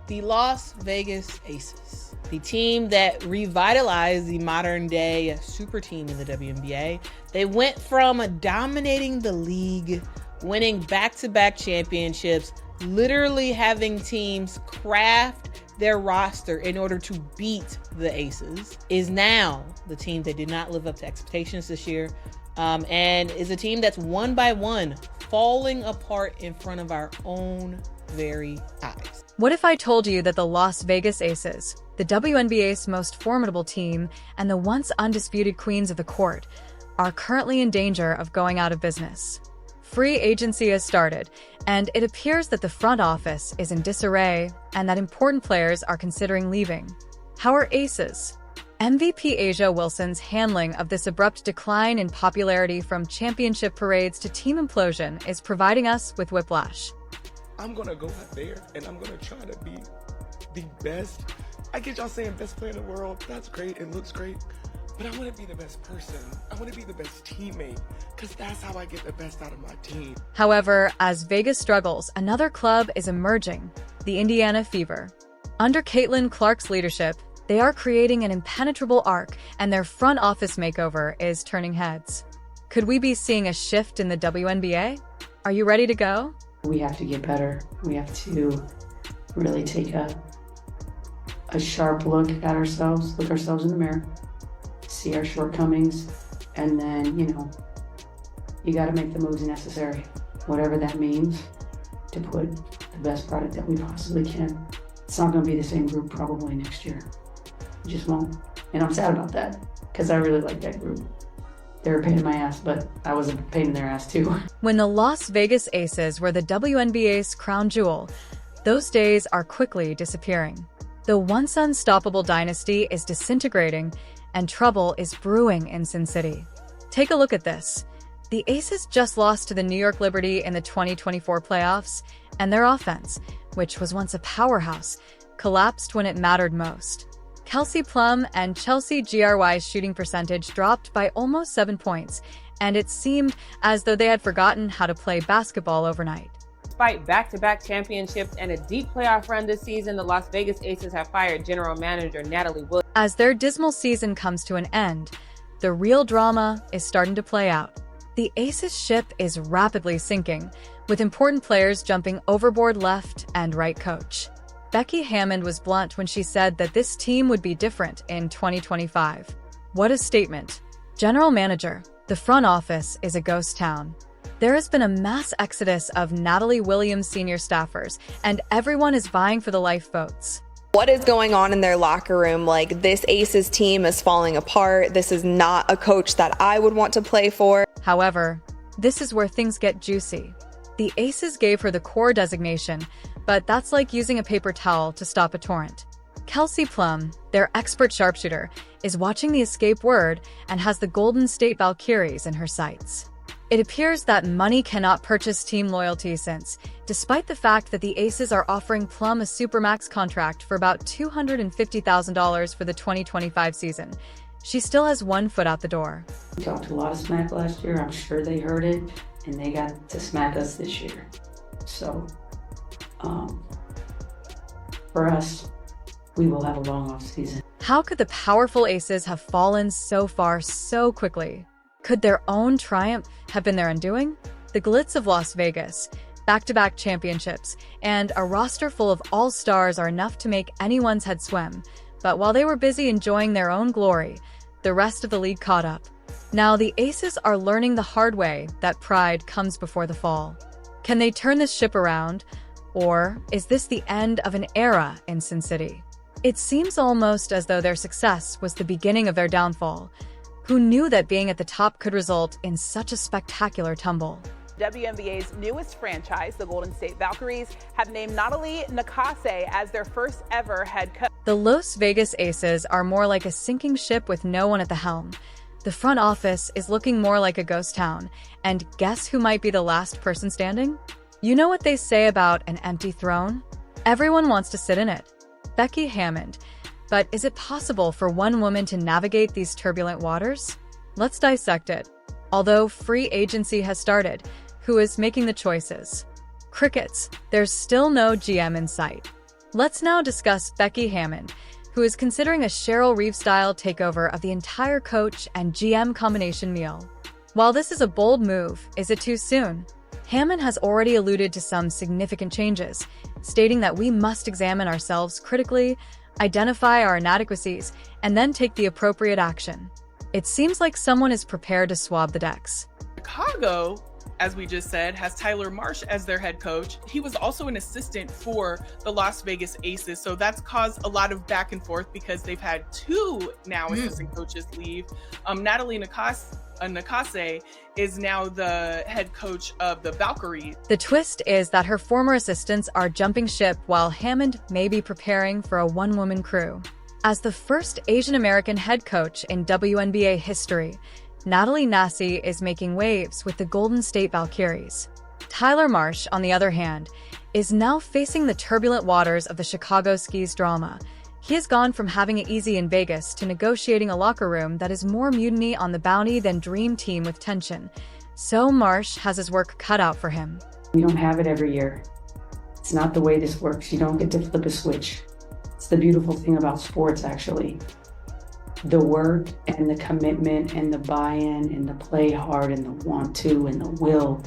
The Las Vegas Aces, the team that revitalized the modern day super team in the WNBA. They went from dominating the league, winning back-to-back championships, literally having teams craft their roster in order to beat the Aces, is now the team that did not live up to expectations this year, and is a team that's one by one falling apart in front of our own very eyes. What if I told you that the Las Vegas Aces, the WNBA's most formidable team and the once undisputed queens of the court, are currently in danger of going out of business? Free agency has started, and it appears that the front office is in disarray and that important players are considering leaving. How are Aces? MVP A'ja Wilson's handling of this abrupt decline in popularity from championship parades to team implosion is providing us with whiplash. I'm gonna go out there and I'm gonna try to be the best. I get y'all saying best player in the world. That's great. It looks great. But I want to be the best person. I want to be the best teammate, because that's how I get the best out of my team. However, as Vegas struggles, another club is emerging, the Indiana Fever. Under Caitlin Clark's leadership, they are creating an impenetrable arc, and their front office makeover is turning heads. Could we be seeing a shift in the WNBA? Are you ready to go? We have to get better. We have to really take a sharp look at ourselves, look ourselves in the mirror, see our shortcomings, and then, you got to make the moves necessary, whatever that means, to put the best product that we possibly can. It's not going to be the same group probably next year. It just won't. And I'm sad about that, because I really like that group. They were a pain in my ass, but I was a pain in their ass too. When the Las Vegas Aces were the WNBA's crown jewel, those days are quickly disappearing. The once unstoppable dynasty is disintegrating, and trouble is brewing in Sin City. Take a look at this. The Aces just lost to the New York Liberty in the 2024 playoffs, and their offense, which was once a powerhouse, collapsed when it mattered most. Kelsey Plum and Chelsea Gry's shooting percentage dropped by almost 7 points, and it seemed as though they had forgotten how to play basketball overnight. Despite back-to-back championships and a deep playoff run this season, the Las Vegas Aces have fired general manager Natalie Williams. As their dismal season comes to an end, the real drama is starting to play out. The Aces ship is rapidly sinking, with important players jumping overboard left and right coach. Becky Hammon was blunt when she said that this team would be different in 2025. What a statement. General manager, the front office is a ghost town. There has been a mass exodus of Natalie Williams senior staffers, and everyone is vying for the lifeboats. What is going on in their locker room? Like, this Aces team is falling apart. This is not a coach that I would want to play for. However, this is where things get juicy. The Aces gave her the core designation, but that's like using a paper towel to stop a torrent. Kelsey Plum, their expert sharpshooter, is watching the escape word and has the Golden State Valkyries in her sights. It appears that money cannot purchase team loyalty since, despite the fact that the Aces are offering Plum a supermax contract for about $250,000 for the 2025 season, she still has one foot out the door. We talked a lot of smack last year. I'm sure they heard it, and they got to smack us this year. So, for us, we will have a long off season. How could the powerful Aces have fallen so far so quickly? Could their own triumph have been their undoing? The glitz of Las Vegas, back-to-back championships, and a roster full of all-stars are enough to make anyone's head swim. But while they were busy enjoying their own glory, the rest of the league caught up. Now the Aces are learning the hard way that pride comes before the fall. Can they turn this ship around? Or is this the end of an era in Sin City? It seems almost as though their success was the beginning of their downfall. Who knew that being at the top could result in such a spectacular tumble? WNBA's newest franchise, the Golden State Valkyries, have named Natalie Nakase as their first ever head coach. The Las Vegas Aces are more like a sinking ship with no one at the helm. The front office is looking more like a ghost town, and guess who might be the last person standing? You know what they say about an empty throne? Everyone wants to sit in it. Becky Hammon. But is it possible for one woman to navigate these turbulent waters? Let's dissect it. Although free agency has started, who is making the choices? Crickets. There's still no GM in sight. Let's now discuss Becky Hammon, who is considering a Cheryl Reeve-style takeover of the entire coach and GM combination meal. While this is a bold move, is it too soon? Hammon has already alluded to some significant changes, stating that we must examine ourselves critically, identify our inadequacies, and then take the appropriate action. It seems like someone is prepared to swab the decks. Chicago, as we just said, has Tyler Marsh as their head coach. He was also an assistant for the Las Vegas Aces, so that's caused a lot of back and forth because they've had two now assistant coaches leave. Natalie Nakase is now the head coach of the Valkyries. The twist is that her former assistants are jumping ship while Hammond may be preparing for a one-woman crew. As the first Asian American head coach in WNBA history, Natalie Nakase is making waves with the Golden State Valkyries. Tyler Marsh, on the other hand, is now facing the turbulent waters of the Chicago Skis drama. He has gone from having it easy in Vegas to negotiating a locker room that is more mutiny on the bounty than dream team with tension. So Marsh has his work cut out for him. We don't have it every year. It's not the way this works. You don't get to flip a switch. It's the beautiful thing about sports, actually. The work and the commitment and the buy-in and the play hard and the want to and the will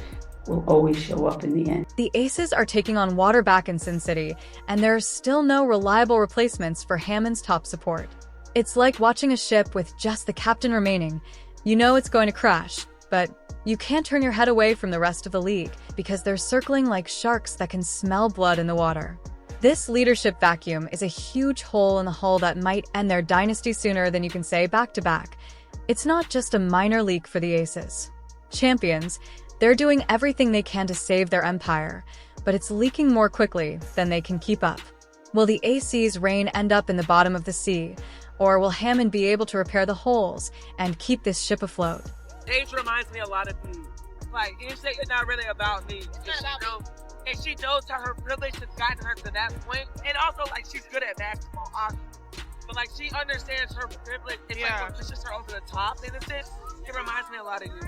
always show up in the end. The Aces are taking on water back in Sin City, and there are still no reliable replacements for Hammon's top support. It's like watching a ship with just the captain remaining. You know it's going to crash, but you can't turn your head away from the rest of the league because they're circling like sharks that can smell blood in the water. This leadership vacuum is a huge hole in the hull that might end their dynasty sooner than you can say back-to-back. It's not just a minor leak for the Aces. Champions, they're doing everything they can to save their empire, but it's leaking more quickly than they can keep up. Will the AC's reign end up in the bottom of the sea, or will Hammon be able to repair the holes and keep this ship afloat? Age reminds me a lot of me. Like, it's not really about me. And she knows how her privilege has gotten her to that point. And also, like, she's good at basketball, obviously. But, like, she understands her privilege. It's like what pushes her over the top, in a sense. It reminds me a lot of you.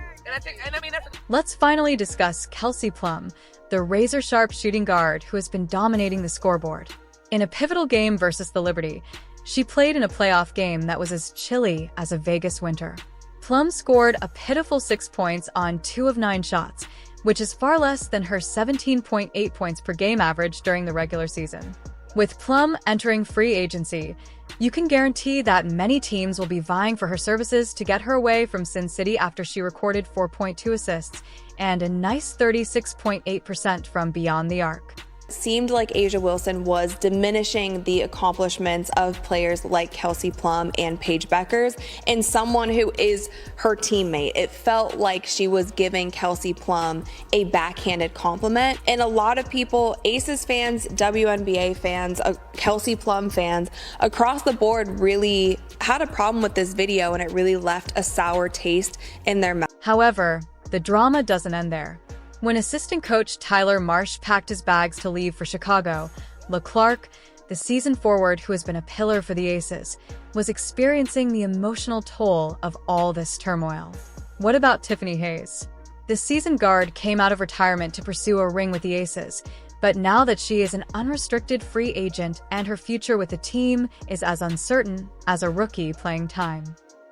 Let's finally discuss Kelsey Plum, the razor-sharp shooting guard who has been dominating the scoreboard. In a pivotal game versus the Liberty, she played in a playoff game that was as chilly as a Vegas winter. Plum scored a pitiful 6 points on 2 of 9 shots, which is far less than her 17.8 points per game average during the regular season. With Plum entering free agency, you can guarantee that many teams will be vying for her services to get her away from Sin City after she recorded 4.2 assists and a nice 36.8% from beyond the arc. Seemed like A'ja Wilson was diminishing the accomplishments of players like Kelsey Plum and Paige Bueckers and someone who is her teammate. It felt like she was giving Kelsey Plum a backhanded compliment. And a lot of people, Aces fans, WNBA fans, Kelsey Plum fans, across the board really had a problem with this video, and it really left a sour taste in their mouth. However, the drama doesn't end there. When assistant coach Tyler Marsh packed his bags to leave for Chicago, LeClark, the season forward who has been a pillar for the Aces, was experiencing the emotional toll of all this turmoil. What about Tiffany Hayes? The seasoned guard came out of retirement to pursue a ring with the Aces, but now that she is an unrestricted free agent and her future with the team is as uncertain as a rookie playing time.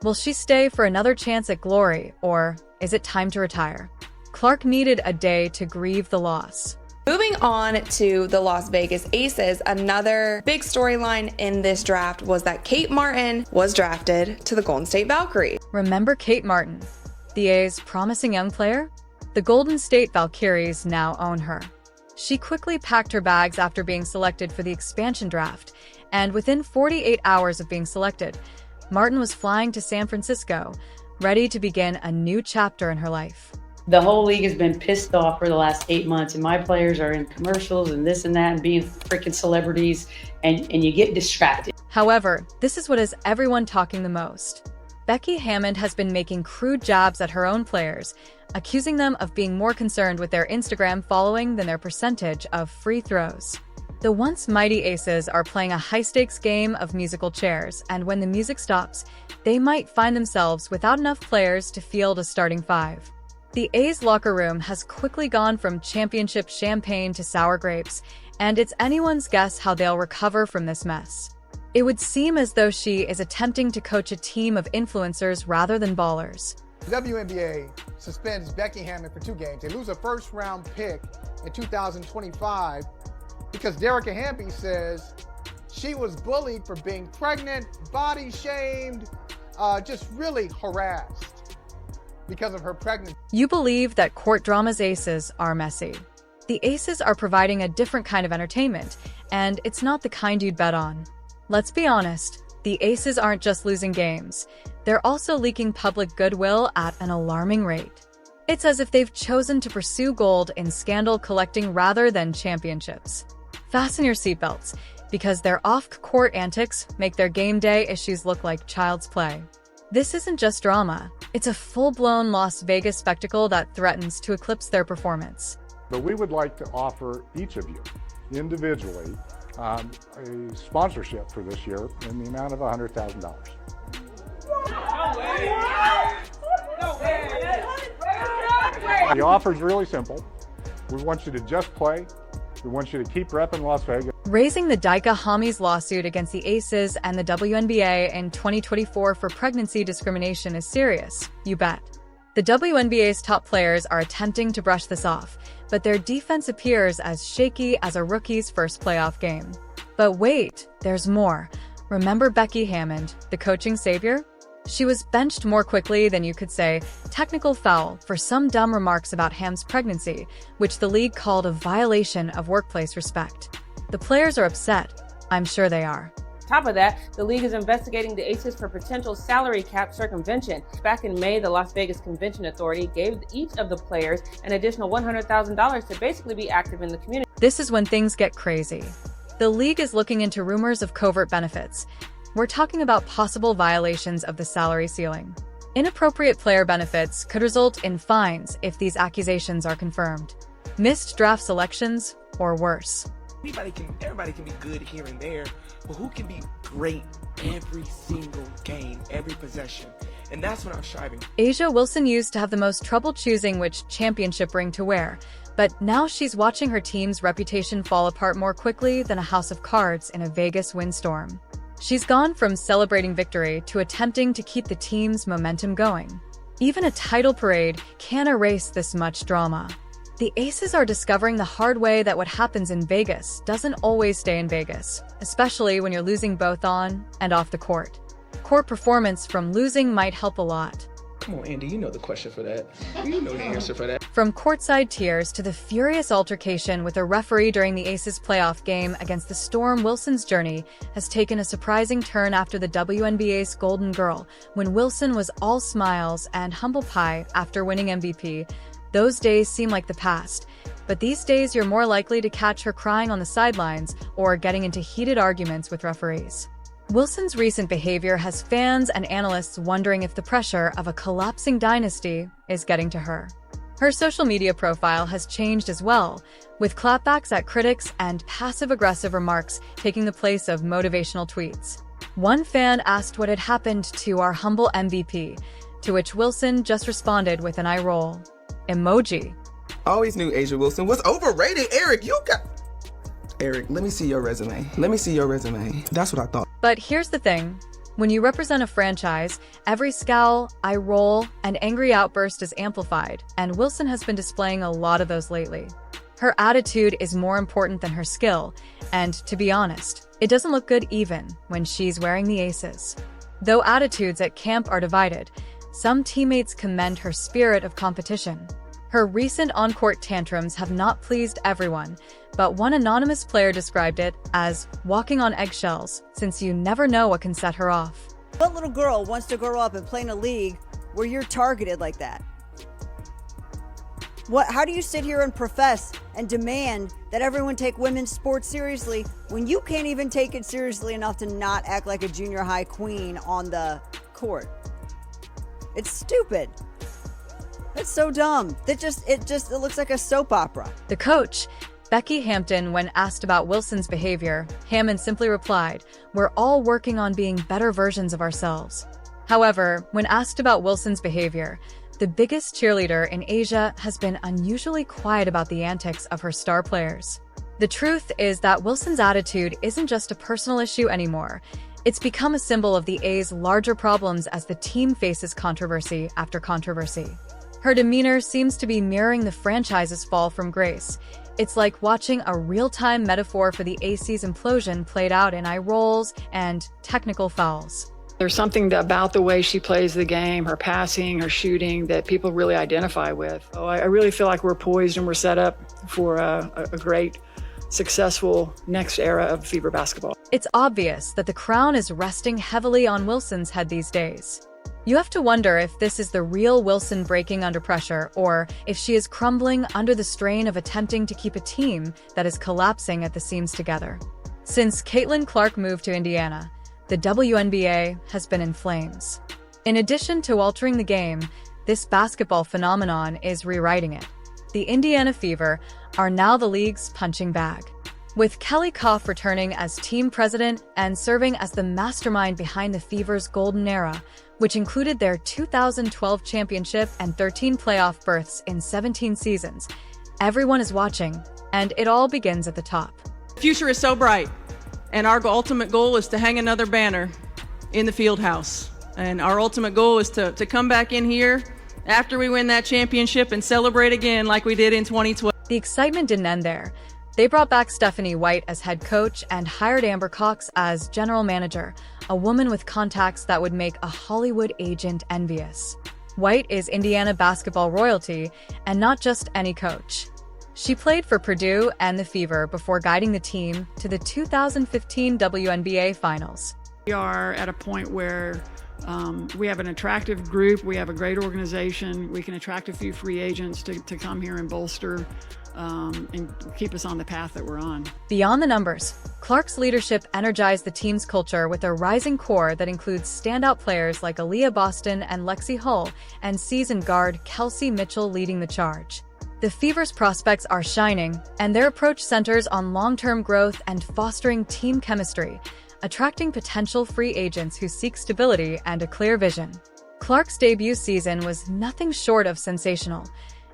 Will she stay for another chance at glory, or is it time to retire? Clark needed a day to grieve the loss. Moving on to the Las Vegas Aces, another big storyline in this draft was that Kate Martin was drafted to the Golden State Valkyries. Remember Kate Martin, the A's promising young player? The Golden State Valkyries now own her. She quickly packed her bags after being selected for the expansion draft, and within 48 hours of being selected, Martin was flying to San Francisco, ready to begin a new chapter in her life. The whole league has been pissed off for the last 8 months, and my players are in commercials and this and that and being freaking celebrities, and you get distracted. However, this is what has everyone talking the most. Becky Hammon has been making crude jabs at her own players, accusing them of being more concerned with their Instagram following than their percentage of free throws. The once mighty Aces are playing a high-stakes game of musical chairs, and when the music stops, they might find themselves without enough players to field a starting five. The A's locker room has quickly gone from championship champagne to sour grapes, and it's anyone's guess how they'll recover from this mess. It would seem as though she is attempting to coach a team of influencers rather than ballers. The WNBA suspends Becky Hammon for 2 games. They lose a first-round pick in 2025 because Derek Hampy says she was bullied for being pregnant, body shamed, just really harassed because of her pregnancy. You believe that court drama's aces are messy. The aces are providing a different kind of entertainment, and it's not the kind you'd bet on. Let's be honest, the aces aren't just losing games. They're also leaking public goodwill at an alarming rate. It's as if they've chosen to pursue gold in scandal collecting rather than championships. Fasten your seatbelts, because their off-court antics make their game day issues look like child's play. This isn't just drama, it's a full-blown Las Vegas spectacle that threatens to eclipse their performance. But we would like to offer each of you individually a sponsorship for this year in the amount of $100,000. The offer is really simple. We want you to just play. We want you to keep repping Las Vegas. Raising the Daika Hamis lawsuit against the Aces and the WNBA in 2024 for pregnancy discrimination is serious, you bet. The WNBA's top players are attempting to brush this off, but their defense appears as shaky as a rookie's first playoff game. But wait, there's more. Remember Becky Hammon, the coaching savior? She was benched more quickly than you could say technical foul for some dumb remarks about Ham's pregnancy, which the league called a violation of workplace respect. The players are upset. I'm sure they are. Top of that, the league is investigating the Aces for potential salary cap circumvention. Back in May, the Las Vegas Convention Authority gave each of the players an additional $100,000 to basically be active in the community. This is when things get crazy. The league is looking into rumors of covert benefits. We're talking about possible violations of the salary ceiling. Inappropriate player benefits could result in fines if these accusations are confirmed. Missed draft selections, or worse. Everybody can be good here and there, but who can be great every single game, every possession? And that's what I'm striving. A'ja Wilson used to have the most trouble choosing which championship ring to wear, but now she's watching her team's reputation fall apart more quickly than a house of cards in a Vegas windstorm. She's gone from celebrating victory to attempting to keep the team's momentum going. Even a title parade can't erase this much drama. The Aces are discovering the hard way that what happens in Vegas doesn't always stay in Vegas, especially when you're losing both on and off the court. Court performance from losing might help a lot. Come on, Andy, you know the question for that. You know the answer for that. From courtside tears to the furious altercation with a referee during the Aces playoff game against the Storm, Wilson's journey has taken a surprising turn after the WNBA's Golden Girl, when Wilson was all smiles and humble pie after winning MVP. Those days seem like the past, but these days you're more likely to catch her crying on the sidelines or getting into heated arguments with referees. Wilson's recent behavior has fans and analysts wondering if the pressure of a collapsing dynasty is getting to her. Her social media profile has changed as well, with clapbacks at critics and passive-aggressive remarks taking the place of motivational tweets. One fan asked what had happened to our humble MVP, to which Wilson just responded with an eye roll emoji. Always knew A'ja Wilson was overrated. Eric, let me see your resume. That's what I thought. But here's the thing. When you represent a franchise, every scowl, eye roll, and angry outburst is amplified, and Wilson has been displaying a lot of those lately. Her attitude is more important than her skill, and to be honest, it doesn't look good even when she's wearing the Aces. Though attitudes at camp are divided, some teammates commend her spirit of competition. Her recent on-court tantrums have not pleased everyone, but one anonymous player described it as walking on eggshells, since you never know what can set her off. What little girl wants to grow up and play in a league where you're targeted like that? How do you sit here and profess and demand that everyone take women's sports seriously when you can't even take it seriously enough to not act like a junior high queen on the court? It's stupid. It's so dumb. It looks like a soap opera. The coach, Becky Hampton, when asked about Wilson's behavior, Hammon simply replied, "We're all working on being better versions of ourselves." However, when asked about Wilson's behavior, the biggest cheerleader in Asia has been unusually quiet about the antics of her star players. The truth is that Wilson's attitude isn't just a personal issue anymore. It's become a symbol of the A's larger problems as the team faces controversy after controversy. Her demeanor seems to be mirroring the franchise's fall from grace. It's like watching a real-time metaphor for the AC's implosion played out in eye rolls and technical fouls. There's something about the way she plays the game, her passing, her shooting, that people really identify with. Oh, I really feel like we're poised and we're set up for a great, successful next era of Fever basketball. It's obvious that the crown is resting heavily on Wilson's head these days. You have to wonder if this is the real Wilson breaking under pressure, or if she is crumbling under the strain of attempting to keep a team that is collapsing at the seams together. Since Caitlin Clark moved to Indiana, the WNBA has been in flames. In addition to altering the game, this basketball phenomenon is rewriting it. The Indiana Fever are now the league's punching bag. With Kelly Koff returning as team president and serving as the mastermind behind the Fever's golden era, which included their 2012 championship and 13 playoff berths in 17 seasons, everyone is watching, and it all begins at the top. The future is so bright, and our ultimate goal is to hang another banner in the field house. And our ultimate goal is to come back in here after we win that championship and celebrate again like we did in 2012. The excitement didn't end there. They brought back Stephanie White as head coach and hired Amber Cox as general manager, a woman with contacts that would make a Hollywood agent envious. White is Indiana basketball royalty, and not just any coach. She played for Purdue and the Fever before guiding the team to the 2015 WNBA Finals. We are at a point where we have an attractive group, we have a great organization, we can attract a few free agents to come here and bolster and keep us on the path that we're on. Beyond the numbers, Clark's leadership energized the team's culture with a rising core that includes standout players like Aaliyah Boston and Lexi Hull, and seasoned guard Kelsey Mitchell leading the charge. The Fever's prospects are shining, and their approach centers on long-term growth and fostering team chemistry, attracting potential free agents who seek stability and a clear vision. Clark's debut season was nothing short of sensational.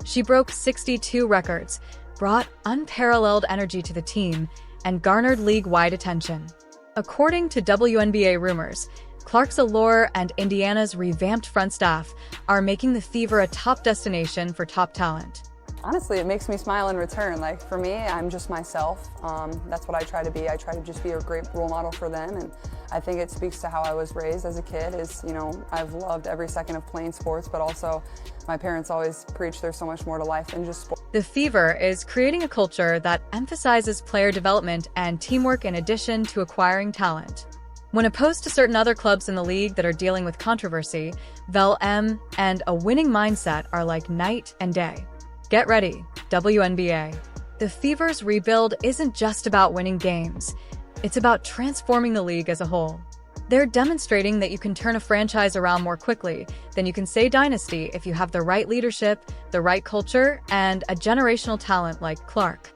She broke 62 records, brought unparalleled energy to the team, and garnered league-wide attention. According to WNBA rumors, Clark's allure and Indiana's revamped front staff are making the Fever a top destination for top talent. Honestly, it makes me smile in return. Like, for me, I'm just myself. That's what I try to be. I try to just be a great role model for them, and I think it speaks to how I was raised as a kid. I've loved every second of playing sports, but also my parents always preach there's so much more to life than just sport. The Fever is creating a culture that emphasizes player development and teamwork in addition to acquiring talent. When opposed to certain other clubs in the league that are dealing with controversy, Vel M and a winning mindset are like night and day. Get ready, WNBA. The Fever's rebuild isn't just about winning games. It's about transforming the league as a whole. They're demonstrating that you can turn a franchise around more quickly than you can say dynasty if you have the right leadership, the right culture, and a generational talent like Clark.